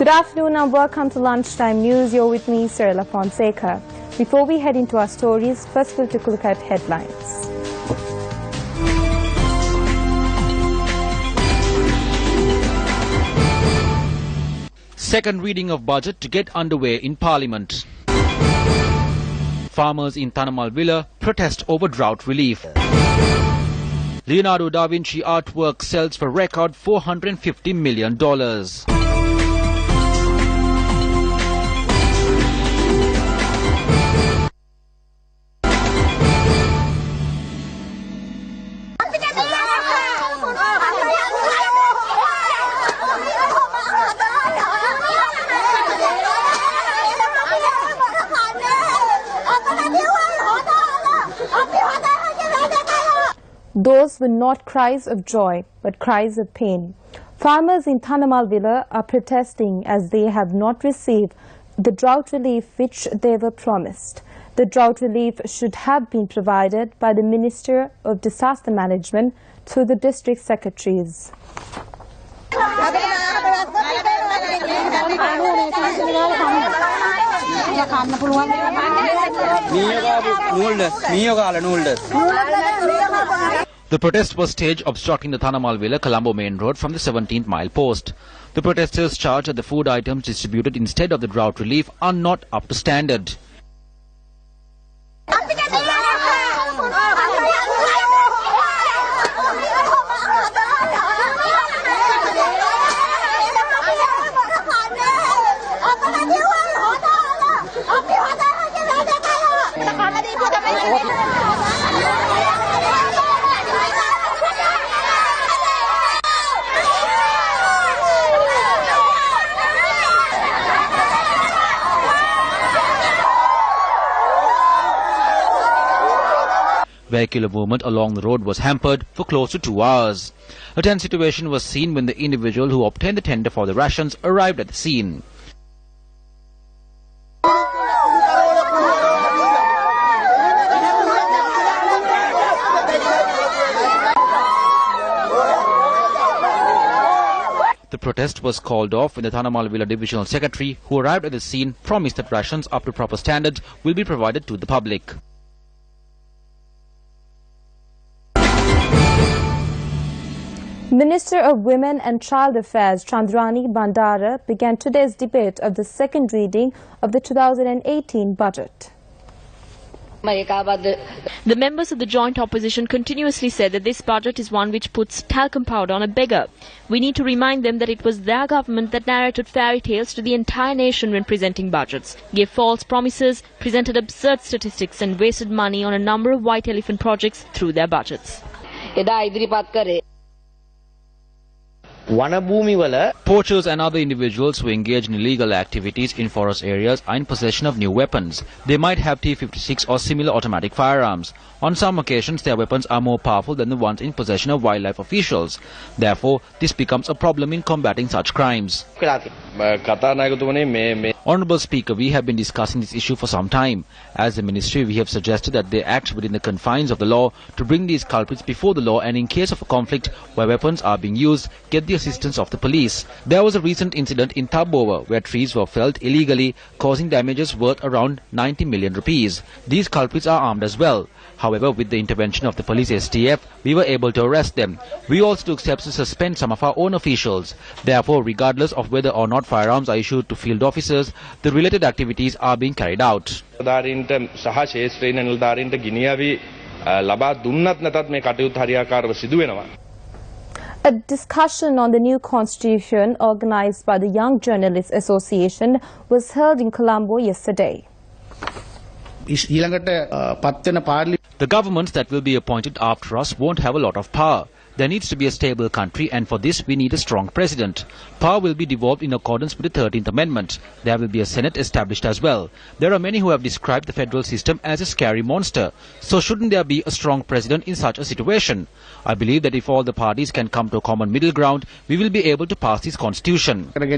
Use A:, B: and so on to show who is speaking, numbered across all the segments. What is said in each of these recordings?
A: Good afternoon and welcome to Lunchtime News. You're with me, Cyrilla Fonseca. Before we head into our stories, first we'll take a look at headlines.
B: Second reading of budget to get underway in Parliament. Farmers in Thanamal Villa protest over drought relief. Leonardo da Vinci artwork sells for record $450 million.
A: Those were not cries of joy, but cries of pain. Farmers in Thanamal Villa are protesting as they have not received the drought relief which they were promised. The drought relief should have been provided by the Minister of Disaster Management through the district secretaries.
B: The protest was staged obstructing the Thanamal Villa Colombo main road from the 17th mile post. The protesters charged that the food items distributed instead of the drought relief are not up to standard. Vehicular movement along the road was hampered for close to 2 hours. A tense situation was seen when the individual who obtained the tender for the rations arrived at the scene. The protest was called off when the Thanamal Villa Divisional Secretary, who arrived at the scene, promised that rations up to proper standards will be provided to the public.
A: Minister of Women and Child Affairs Chandrani Bandara began today's debate of the second reading of the 2018 budget.
C: The members of the joint opposition continuously said that this budget is one which puts talcum powder on a beggar. We need to remind them that it was their government that narrated fairy tales to the entire nation when presenting budgets, gave false promises, presented absurd statistics and wasted money on a number of white elephant projects through their budgets.
B: Poachers and other individuals who engage in illegal activities in forest areas are in possession of new weapons. They might have T-56 or similar automatic firearms. On some occasions, their weapons are more powerful than the ones in possession of wildlife officials. Therefore, this becomes a problem in combating such crimes. Honourable Speaker, we have been discussing this issue for some time. As the Ministry, we have suggested that they act within the confines of the law to bring these culprits before the law and in case of a conflict where weapons are being used, get the assistance of the police. There was a recent incident in Thabbowa where trees were felled illegally, causing damages worth around 90 million rupees. These culprits are armed as well. However, with the intervention of the police STF, we were able to arrest them. We also took steps to suspend some of our own officials. Therefore, regardless of whether or not firearms are issued to field officers, the related activities are being carried out.
A: A discussion on the new constitution organized by the Young Journalists Association was held in Colombo yesterday.
B: The governments that will be appointed after us won't have a lot of power. There needs to be a stable country, and for this we need a strong president. Power will be devolved in accordance with the 13th Amendment. There will be a Senate established as well. There are many who have described the federal system as a scary monster. So shouldn't there be a strong president in such a situation? I believe that if all the parties can come to a common middle ground, we will be able to pass this constitution. When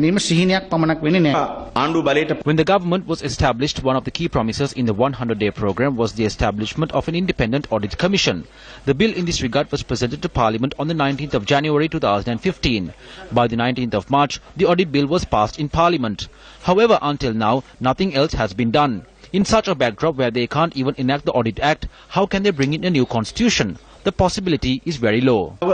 B: the government was established, one of the key promises in the 100-day program was the establishment of an independent audit commission. The bill in this regard was presented to Parliament Parliament on the 19th of January 2015. By the 19th of March, the audit bill was passed in Parliament. However, until now, nothing else has been done. In such a backdrop where they can't even enact the Audit Act, how can they bring in a new constitution? The possibility is very low. If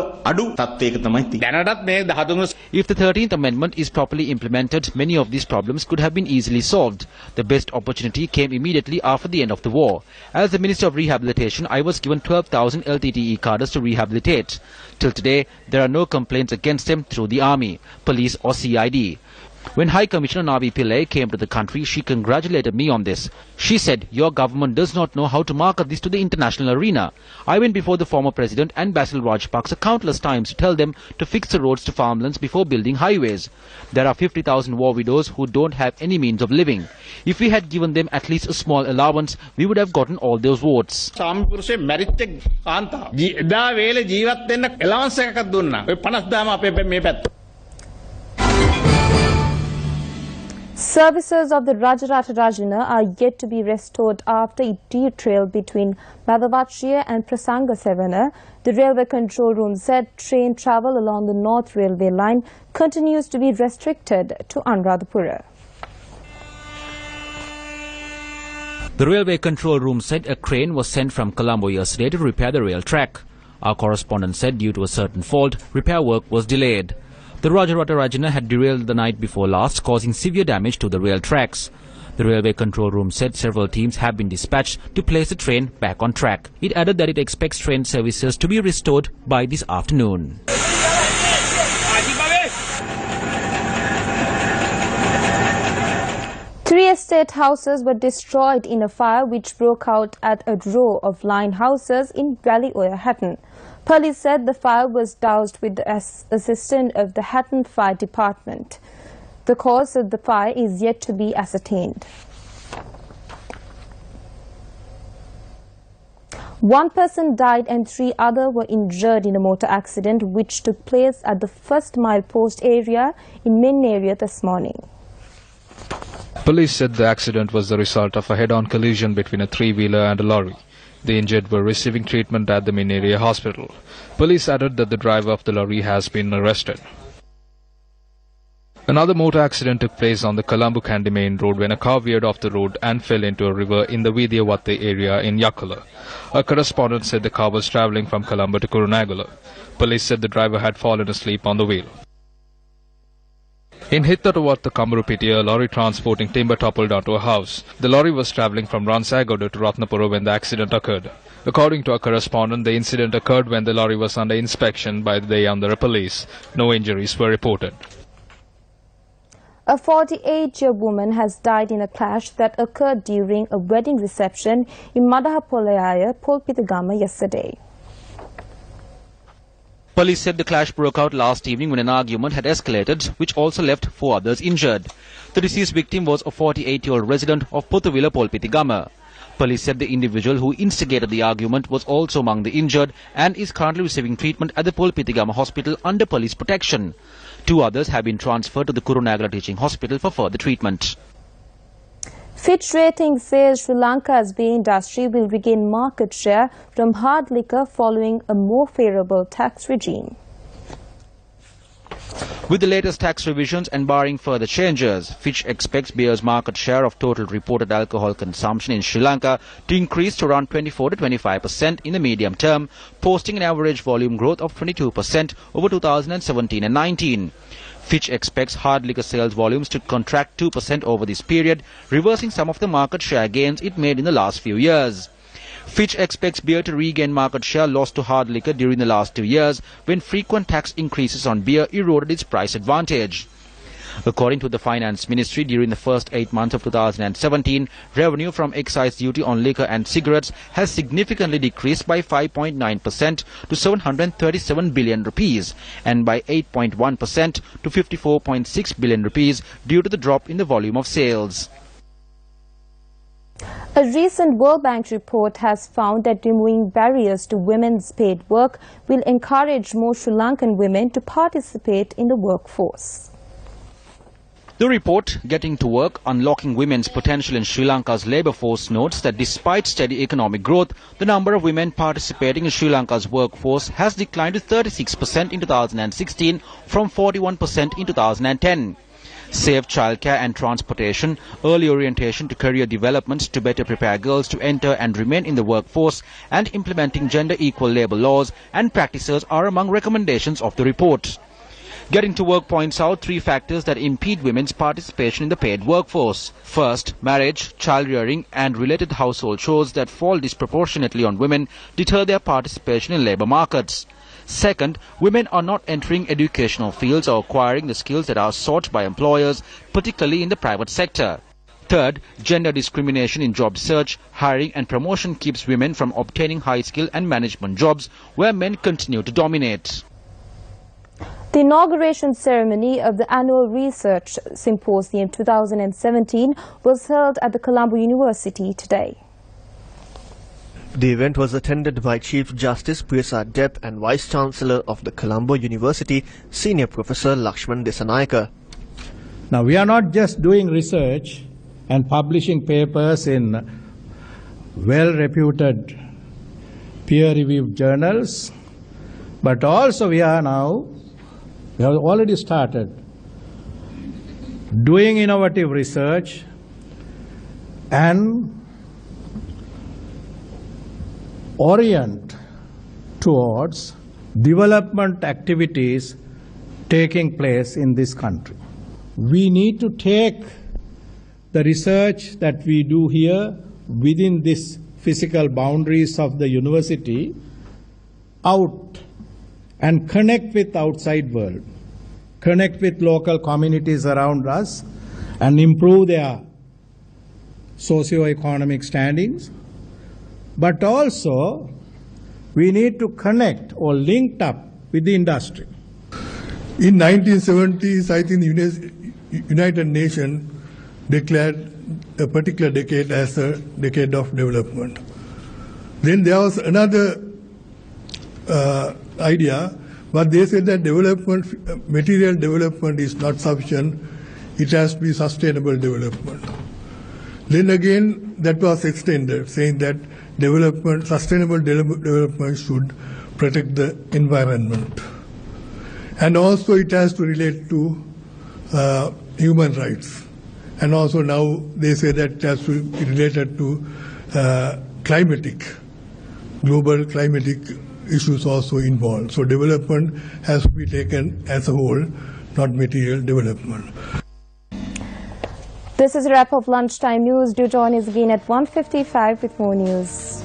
B: the 13th Amendment is properly implemented, many of these problems could have been easily solved. The best opportunity came immediately after the end of the war. As the Minister of Rehabilitation, I was given 12,000 LTTE cadres to rehabilitate. Till today, there are no complaints against them through the Army, Police or CID. When High Commissioner Navi Pillai came to the country, she congratulated me on this. She said, "Your government does not know how to market this to the international arena." I went before the former president and Basil Rajapaksa countless times to tell them to fix the roads to farmlands before building highways. There are 50,000 war widows who don't have any means of living. If we had given them at least a small allowance, we would have gotten all those votes.
A: Services of the Rajarata Rajana are yet to be restored after it derailed between Madhavachia and Prasanga Sevana. The Railway Control Room said train travel along the North Railway line continues to be restricted to Anuradhapura.
B: The Railway Control Room said a crane was sent from Colombo yesterday to repair the rail track. Our correspondent said due to a certain fault, repair work was delayed. The Rajarata Rajana had derailed the night before last, causing severe damage to the rail tracks. The Railway Control Room said several teams have been dispatched to place the train back on track. It added that it expects train services to be restored by this afternoon.
A: 3 estate houses were destroyed in a fire which broke out at a row of line houses in Valley Oya, Hatton. Police said the fire was doused with the assistance of the Hatton Fire Department. The cause of the fire is yet to be ascertained. One person died and 3 others were injured in a motor accident which took place at the First Mile Post area in Main area this morning.
D: Police said the accident was the result of a head-on collision between a 3-wheeler and a lorry. The injured were receiving treatment at the Main area hospital. Police added that the driver of the lorry has been arrested. Another motor accident took place on the Colombo-Kandy main road when a car veered off the road and fell into a river in the Vidyavatte area in Yakula. A correspondent said the car was travelling from Colombo to Kurunegala. Police said the driver had fallen asleep on the wheel. In Hittatawatha Kamarupiti, a lorry transporting timber toppled onto a house. The lorry was travelling from Ransagoda to Ratnapura when the accident occurred. According to our correspondent, the incident occurred when the lorry was under inspection by the Yandara police. No injuries were reported.
A: A 48-year woman has died in a clash that occurred during a wedding reception in Madhapolayaya, Polpithagama yesterday.
B: Police said the clash broke out last evening when an argument had escalated, which also left 4 others injured. The deceased victim was a 48-year-old resident of Puthuvila, Polpithagama. Police said the individual who instigated the argument was also among the injured and is currently receiving treatment at the Polpithagama hospital under police protection. 2 others have been transferred to the Kurunegala Teaching Hospital for further treatment.
A: Fitch Ratings says Sri Lanka's beer industry will regain market share from hard liquor following a more favourable tax regime.
B: With the latest tax revisions and barring further changes, Fitch expects beer's market share of total reported alcohol consumption in Sri Lanka to increase to around 24 to 25% in the medium term, posting an average volume growth of 22% over 2017 and 19. Fitch expects hard liquor sales volumes to contract 2% over this period, reversing some of the market share gains it made in the last few years. Fitch expects beer to regain market share lost to hard liquor during the last 2 years when frequent tax increases on beer eroded its price advantage. According to the Finance Ministry, during the first 8 months of 2017, revenue from excise duty on liquor and cigarettes has significantly decreased by 5.9% to 737 billion rupees and by 8.1% to 54.6 billion rupees due to the drop in the volume of sales.
A: A recent World Bank report has found that removing barriers to women's paid work will encourage more Sri Lankan women to participate in the workforce.
B: The report, Getting to Work, Unlocking Women's Potential in Sri Lanka's Labour Force, notes that despite steady economic growth, the number of women participating in Sri Lanka's workforce has declined to 36% in 2016 from 41% in 2010. Safe childcare and transportation, early orientation to career development to better prepare girls to enter and remain in the workforce, and implementing gender-equal labour laws and practices are among recommendations of the report. Getting to Work points out 3 factors that impede women's participation in the paid workforce. First, marriage, child-rearing and related household chores that fall disproportionately on women deter their participation in labour markets. Second, women are not entering educational fields or acquiring the skills that are sought by employers, particularly in the private sector. Third, gender discrimination in job search, hiring and promotion keeps women from obtaining high-skill and management jobs where men continue to dominate.
A: The inauguration ceremony of the annual Research Symposium 2017 was held at the Colombo University today.
E: The event was attended by Chief Justice Priyasad Deb and Vice-Chancellor of the Colombo University, Senior Professor Lakshman Desanayake.
F: Now, we are not just doing research and publishing papers in well-reputed peer-reviewed journals, but also we have already started doing innovative research and orient towards development activities taking place in this country. We need to take the research that we do here within this physical boundaries of the university out and connect with outside world, connect with local communities around us and improve their socio-economic standings. But also, we need to connect or link up with the industry.
G: In 1970s, I think the United Nations declared a particular decade as a decade of development. Then there was another idea, but they said that material development is not sufficient. It has to be sustainable development. Then again, that was extended, saying that sustainable development should protect the environment. And also it has to relate to human rights. And also now they say that it has to be related to global climatic issues also involved. So development has to be taken as a whole, not material development.
A: This is a wrap of Lunchtime News. Do join us again at 1:55 with more news.